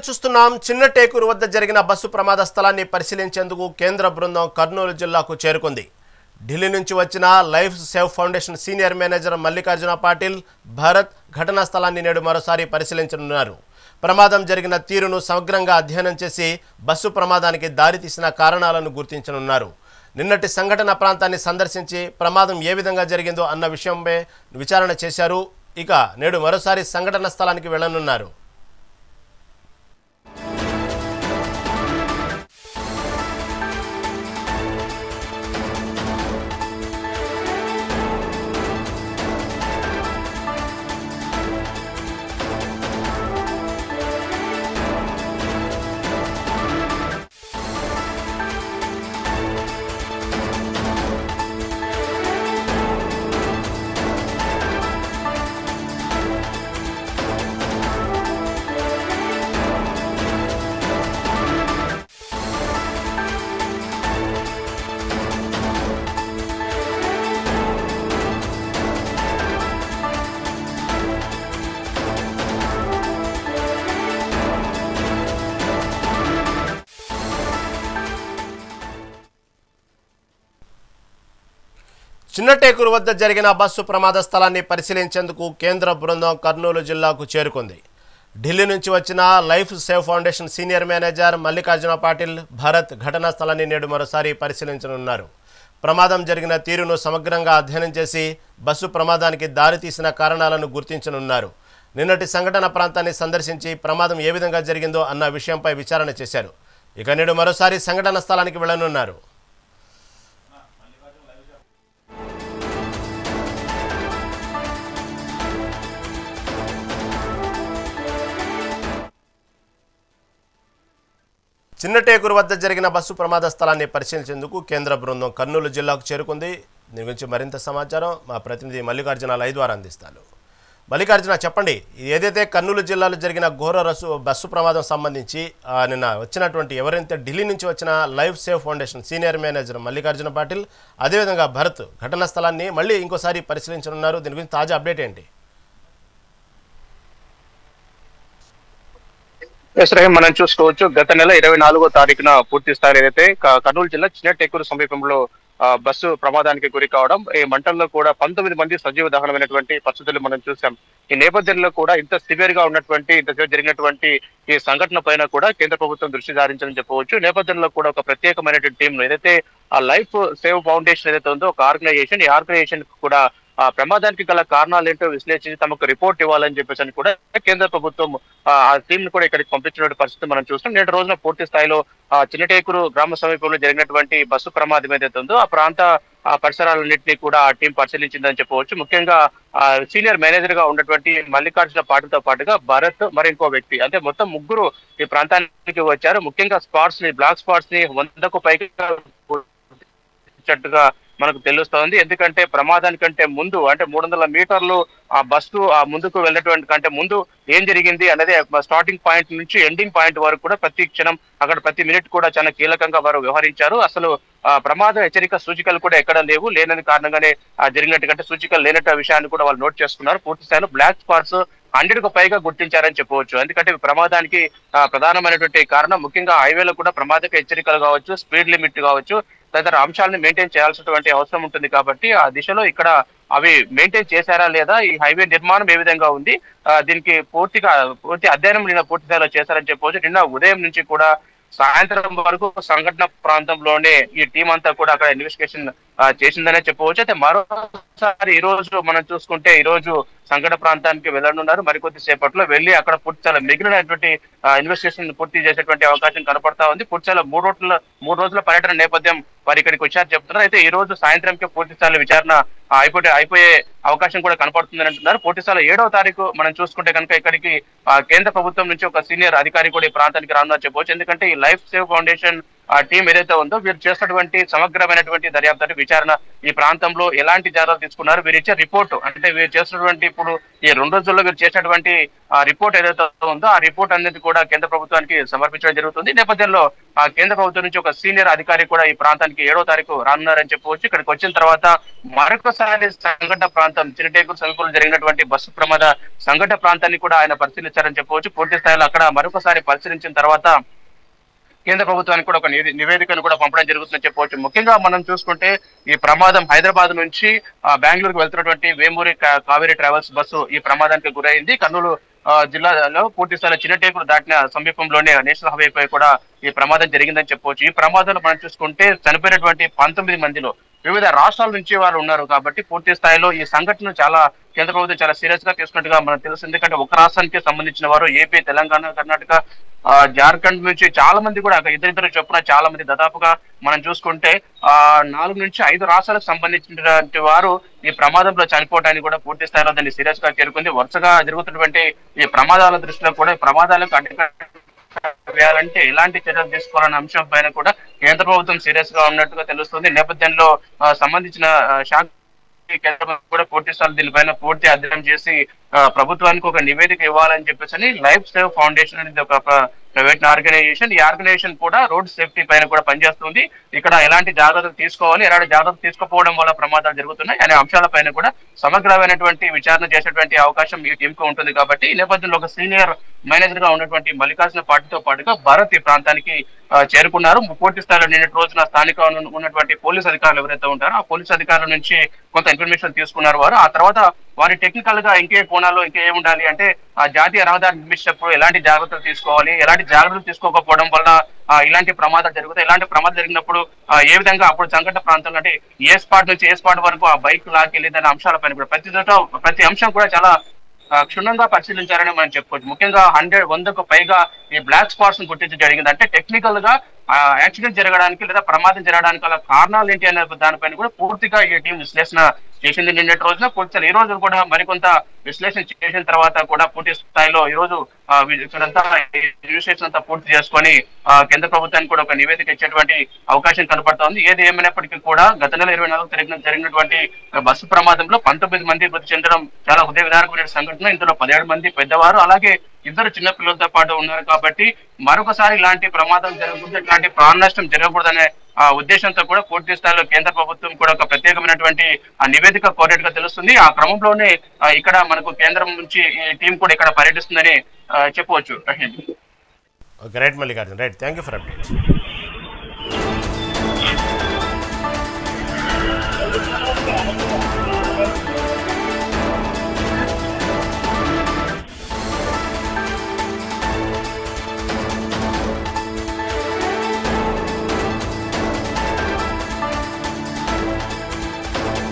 చూస్తున్నాం. చిన్న టేకూరు వద్ద జరిగిన బస్సు ప్రమాద స్థలాన్ని పరిశీలించేందుకు కేంద్ర బృందం కర్నూలు జిల్లాకు చేరుకుంది. ఢిల్లీ నుంచి వచ్చిన life save foundation senior manager Mallikarjuna Patil Bharat ఘటనా స్థలాన్ని నేడు మరోసారి పరిశీలించనున్నారు. ప్రమాదం జరిగిన తీరును సమగ్రంగా అధ్యయనం చేసి బస్సు ప్రమాదానికి దారితీసిన కారణాలను గుర్తించనున్నారు. నిన్నటి సంఘటన ప్రాంతాన్ని సందర్శించి ప్రమాదం ఏ విధంగా జరిగిందో అన్న విషయంపై విచారణ చేశారు. ఇక నేడు మరోసారి సంఘటన స్థలానికి వెళ్లనున్నారు. చిన్న టేకూరు వద్ద జరిగిన బస్సు ప్రమాద స్థలాన్ని పరిశీలించేందుకు కేంద్ర బృందం కర్నూలు జిల్లాకు చేరుకుంది. ఢిల్లీ నుంచి వచ్చిన life save foundation senior manager Mallikarjuna Patil Bharat ఘటనా స్థలాన్ని నేడు మరోసారి పరిశీలించనున్నారు. ప్రమాదం జరిగిన తీరును సమగ్రంగా అధ్యయనం చేసి బస్సు ప్రమాదానికి దారితీసిన కారణాలను గుర్తించనున్నారు. నిన్నటి సంఘటన ప్రాంతాన్ని సందర్శించి ప్రమాదం ఏ విధంగా జరిగిందో అన్న విషయంపై విచారణ చేశారు. ఇక నేడు మరోసారి సంఘటన స్థలానికి వెళ్లనున్నారు. చిన్న టేకూరు వద్ద జరిగిన బస్సు ప్రమాద స్థలాన్ని పరిశీలించేందుకు కేంద్ర బృందం కర్నూలు జిల్లాకు చేరుకుంది. దీని గురించి మరింత సమాచారం మా ప్రతినిధి మల్లికార్జున లైవ్ ద్వారా అందిస్తారు. మల్లికార్జున, చెప్పండి, ఏదైతే కర్నూలు జిల్లాలో జరిగిన ఘోర బస్సు ప్రమాదం సంబంధించి నిన్న వచ్చినటువంటి ఎవరైతే ఢిల్లీ నుంచి వచ్చిన life save foundation senior manager Mallikarjuna Patil అదేవిధంగా భరత్ ఘటనా స్థలాన్ని మళ్ళీ ఇంకోసారి పరిశీలించనున్నారు. దీని గురించి తాజా అప్డేట్ ఏంటి? మనం చూసుకోవచ్చు, గత నెల 24వ తారీఖున పూర్తి స్థాయిలో ఏదైతే కర్నూలు జిల్లా చిన్న టేకూరు సమీపంలో బస్సు ప్రమాదానికి గురి కావడం, ఈ మంటల్లో కూడా 19 మంది సజీవ దహనమైనటువంటి పరిస్థితులు మనం చూసాం. ఈ నేపథ్యంలో కూడా ఇంత సివియర్ గా ఉన్నటువంటి జరిగినటువంటి ఈ సంఘటన పైన కూడా కేంద్ర ప్రభుత్వం దృష్టి సారించాలని చెప్పవచ్చు. నేపథ్యంలో కూడా ఒక ప్రత్యేకమైనటువంటి టీం ఏదైతే ఆ లైఫ్ సేవ్ ఫౌండేషన్ ఏదైతే ఉందో ఒక ఆర్గనైజేషన్, ఈ ఆర్గనైజేషన్ కూడా ఆ ప్రమాదానికి గల కారణాలు ఏంటో విశ్లేషించి తమకు రిపోర్ట్ ఇవ్వాలని చెప్పేసి అని కూడా కేంద్ర ప్రభుత్వం ఆ టీం ను కూడా ఇక్కడికి పంపించిన పరిస్థితి మనం చూస్తాం. నేటి రోజున పూర్తి స్థాయిలో చిన్న టేకూరు గ్రామ సమీపంలో జరిగినటువంటి బస్సు ప్రమాదం ఏదైతే ఉందో ఆ ప్రాంత పరిసరాలన్నింటినీ కూడా ఆ టీం పరిశీలించిందని చెప్పవచ్చు. ముఖ్యంగా సీనియర్ మేనేజర్ గా ఉన్నటువంటి మల్లికార్జున పాటిల్తో పాటుగా భరత్ మరి ఇంకో వ్యక్తి, అంటే మొత్తం ముగ్గురు ఈ ప్రాంతానికి వచ్చారు. ముఖ్యంగా స్పాట్స్ ని, బ్లాక్ స్పాట్స్ ని 100కు పైగా మనకు తెలుస్తోంది. ఎందుకంటే ప్రమాదానికంటే ముందు, అంటే 300 మీటర్లు ఆ బస్సు ఆ ముందుకు వెళ్ళేటువంటి కంటే ముందు ఏం జరిగింది అనేది స్టార్టింగ్ పాయింట్ నుంచి ఎండింగ్ పాయింట్ వరకు కూడా ప్రతి క్షణం అక్కడ ప్రతి మినిట్ కూడా చాలా కీలకంగా వారు వ్యవహరించారు. అసలు ప్రమాద హెచ్చరిక సూచికలు కూడా ఎక్కడ లేని కారణంగానే జరిగినట్టుకంటే సూచికలు లేనట్టు విషయాన్ని కూడా వాళ్ళు నోట్ చేసుకున్నారు. పూర్తి స్థాయిలో బ్లాక్ స్పాట్స్ 100కు పైగా గుర్తించారని చెప్పవచ్చు. ఎందుకంటే ప్రమాదానికి ప్రధానమైనటువంటి కారణం ముఖ్యంగా హైవేలో కూడా ప్రమాదక హెచ్చరికలు కావచ్చు, స్పీడ్ లిమిట్ కావచ్చు, తదితర అంశాలను మెయింటైన్ చేయాల్సినటువంటి అవసరం ఉంటుంది. కాబట్టి ఆ దిశలో ఇక్కడ అవి మెయింటైన్ చేశారా లేదా, ఈ హైవే నిర్మాణం ఏ విధంగా ఉంది, దీనికి పూర్తి అధ్యయనం నిన్న పూర్తి స్థాయిలో చేశారని చెప్పవచ్చు. నిన్న ఉదయం నుంచి కూడా సాయంత్రం వరకు సంఘటన ప్రాంతంలోనే ఈ టీం అంతా కూడా అక్కడ ఇన్వెస్టిగేషన్ చేసిందనే చెప్పవచ్చు. అయితే మరోసారి ఈ రోజు మనం చూసుకుంటే ఈ రోజు సంఘటన ప్రాంతానికి వెళ్ళనున్నారు. మరికొద్ది సేపట్లో వెళ్ళి అక్కడ పూర్తి మిగిలినటువంటి ఇన్వెస్టిగేషన్ పూర్తి చేసేటువంటి అవకాశం కనపడతా ఉంది. పూర్తిస్థాయిలో 3 రోజుల పర్యటన నేపథ్యం వారు ఇక్కడికి వచ్చారు చెప్తున్నారు. అయితే ఈ రోజు సాయంత్రంకి పూర్తి స్థాయిలో విచారణ అయిపోయే అవకాశం కూడా కనపడుతుందని అంటున్నారు. పూర్తి స్థాయిలో 7వ తారీఖు మనం చూసుకుంటే కనుక ఇక్కడికి కేంద్ర ప్రభుత్వం నుంచి ఒక సీనియర్ అధికారి కూడా ఈ ప్రాంతానికి రానున్నారు చెప్పవచ్చు. ఎందుకంటే ఈ లైఫ్ సేవ్ ఫౌండేషన్ టీం ఏదైతే ఉందో వీరు చేసినటువంటి సమగ్రమైనటువంటి దర్యాప్తు విచారణ ఈ ప్రాంతంలో ఎలాంటి జాగ్రత్తలు తీసుకున్నారు, వీరు ఇచ్చే రిపోర్టు అంటే వీరు చేసినటువంటి ఇప్పుడు ఈ 2 రోజుల్లో వీరు చేసినటువంటి రిపోర్ట్ ఏదైతే ఉందో ఆ రిపోర్ట్ అనేది కూడా కేంద్ర ప్రభుత్వానికి సమర్పించడం జరుగుతుంది. నేపథ్యంలో కేంద్ర ప్రభుత్వం నుంచి ఒక సీనియర్ అధికారి కూడా ఈ ప్రాంతానికి 7వ తారీఖు రానున్నారని చెప్పవచ్చు. ఇక్కడికి వచ్చిన తర్వాత మరొకసారి సంఘటన ప్రాంతం చినటేకూరు సమీపంలో జరిగినటువంటి బస్సు ప్రమాద సంఘటన ప్రాంతాన్ని కూడా ఆయన పరిశీలించారని చెప్పవచ్చు. పూర్తి స్థాయిలో అక్కడ మరొకసారి పరిశీలించిన తర్వాత కేంద్ర ప్రభుత్వానికి కూడా ఒక నివేదికను కూడా పంపడం జరుగుతుందని చెప్పవచ్చు. ముఖ్యంగా మనం చూసుకుంటే ఈ ప్రమాదం హైదరాబాద్ నుంచి బెంగళూరుకు వెళ్తున్నటువంటి వేమూరి కావేరీ ట్రావెల్స్ బస్సు ఈ ప్రమాదానికి గురైంది. కర్నూలు జిల్లాలో పూర్తి స్థాయిలో చిన్నటేకులు దాటిన సమీపంలోనే నేషనల్ హైవే పై కూడా ఈ ప్రమాదం జరిగిందని చెప్పవచ్చు. ఈ ప్రమాదంలో మనం చూసుకుంటే చనిపోయినటువంటి 19 మందిలో వివిధ రాష్ట్రాల నుంచి వారు ఉన్నారు కాబట్టి పూర్తి స్థాయిలో ఈ సంఘటన చాలా కేంద్ర ప్రభుత్వం చాలా సీరియస్ గా తీసుకున్నట్టుగా మనకు తెలుసు. ఎందుకంటే ఒక రాష్ట్రానికి సంబంధించిన వారు ఏపీ, తెలంగాణ, కర్ణాటక, జార్ఖండ్ నుంచి చాలా మంది కూడా ఇద్దరిద్దరు చొప్పున చాలా మంది దాదాపుగా మనం చూసుకుంటే 4 నుంచి 5 రాష్ట్రాలకు సంబంధించినటువంటి వారు ఈ ప్రమాదంలో చనిపోవడానికి కూడా పూర్తి స్థాయిలో దాన్ని సీరియస్ గా చేరుకుంది. వరుసగా జరుగుతున్నటువంటి ఈ ప్రమాదాల దృష్టిలో కూడా ప్రమాదాలకు వేయాలంటే ఎలాంటి చర్యలు తీసుకోవాలన్న అంశం పైన కూడా కేంద్ర ప్రభుత్వం సీరియస్ గా ఉన్నట్టుగా తెలుస్తుంది. నేపథ్యంలో సంబంధించిన శాఖ కూడా పూర్తి స్థాయి దీనిపైన పూర్తి అధ్యయనం చేసి ప్రభుత్వానికి ఒక నివేదిక ఇవ్వాలని చెప్పేసి లైఫ్ సేవ్ ఫౌండేషన్ అనేది ఒక ప్రైవేట్ ఆర్గనైజేషన్. ఈ ఆర్గనైజేషన్ కూడా రోడ్ సేఫ్టీ పైన కూడా పనిచేస్తుంది. ఇక్కడ ఎలాంటి జాగ్రత్తలు తీసుకోవాలి, ఎలాంటి జాగ్రత్తలు తీసుకోకపోవడం వల్ల ప్రమాదాలు జరుగుతున్నాయి అనే అంశాలపైన కూడా సమగ్రమైనటువంటి విచారణ చేసేటువంటి అవకాశం ఈ టీంకు ఉంటుంది. కాబట్టి ఈ నేపథ్యంలో ఒక సీనియర్ మేనేజర్ గా ఉన్నటువంటి మల్లికార్జున పార్టీతో పాటుగా భరత్ ఈ ప్రాంతానికి చేరుకున్నారు. పూర్తి స్థాయిలో నిన్నటి రోజున స్థానిక ఉన్నటువంటి పోలీస్ అధికారులు ఎవరైతే ఉంటారో ఆ పోలీస్ అధికారుల నుంచి కొంత ఇన్ఫర్మేషన్ తీసుకున్నారు వారు. ఆ తర్వాత వారి టెక్నికల్ గా ఇంకే కోణాల్లో ఇంకా ఏమి ఉండాలి అంటే ఆ జాతీయ రహదారి నిర్మించినప్పుడు ఎలాంటి జాగ్రత్తలు తీసుకోవాలి, ఎలాంటి జాగ్రత్తలు తీసుకోకపోవడం వల్ల ఇలాంటి ప్రమాదాలు జరుగుతాయి, ఎలాంటి ప్రమాదం జరిగినప్పుడు ఏ విధంగా అప్పుడు సంఘటన ప్రాంతంలో అంటే ఏ స్పాట్ నుంచి ఏ స్పాట్ వరకు ఆ బైక్ లాకెళ్ళి దాని అంశాలపైన కూడా ప్రతి అంశం కూడా చాలా క్షుణ్ణంగా పరిశీలించారని మనం చెప్పుకోవచ్చు. ముఖ్యంగా 100కు పైగా ఈ బ్లాక్ స్పాట్స్ ని గుర్తించడం జరిగింది. అంటే టెక్నికల్ గా యాక్సిడెంట్ జరగడానికి లేదా ప్రమాదం జరగడానికి గల కారణాలు ఏంటి అనే దానిపైన కూడా పూర్తిగా ఈ టీం విశ్లేషణ చేసింది నిన్నటి రోజున. పూర్తి ఈ రోజు కూడా మరికొంత విశ్లేషణ చేసిన తర్వాత కూడా పూర్తి స్థాయిలో ఈ రోజు ఇక్కడంతా రిజిస్ట్రేషన్ అంతా పూర్తి చేసుకొని కేంద్ర ప్రభుత్వానికి కూడా ఒక నివేదిక ఇచ్చేటువంటి అవకాశం కనపడుతోంది. ఏది ఏమైనప్పటికీ కూడా గత నెల 24 జరిగినటువంటి బస్సు ప్రమాదంలో 19 మంది మృతి చెందడం చాలా హృదయవిదారకమైన సంఘటన. ఇందులో 17 మంది పెద్దవారు, అలాగే 2 చిన్న పిల్లలతో పాటు ఉన్నారు. కాబట్టి మరొకసారి ఇలాంటి ప్రమాదం జరగకూడదు, ఇలాంటి ప్రాణ నష్టం జరగకూడదనే ఉద్దేశంతో కూడా పూర్తి స్థాయిలో కేంద్ర ప్రభుత్వం కూడా ఒక ప్రత్యేకమైనటువంటి నివేదిక కోరినట్టుగా తెలుస్తుంది. ఆ క్రమంలోనే ఇక్కడ మనకు కేంద్రం నుంచి ఈ టీం కూడా ఇక్కడ పర్యటిస్తుందని చెప్పవచ్చు. Right Mallikarjun, right, thank you for update.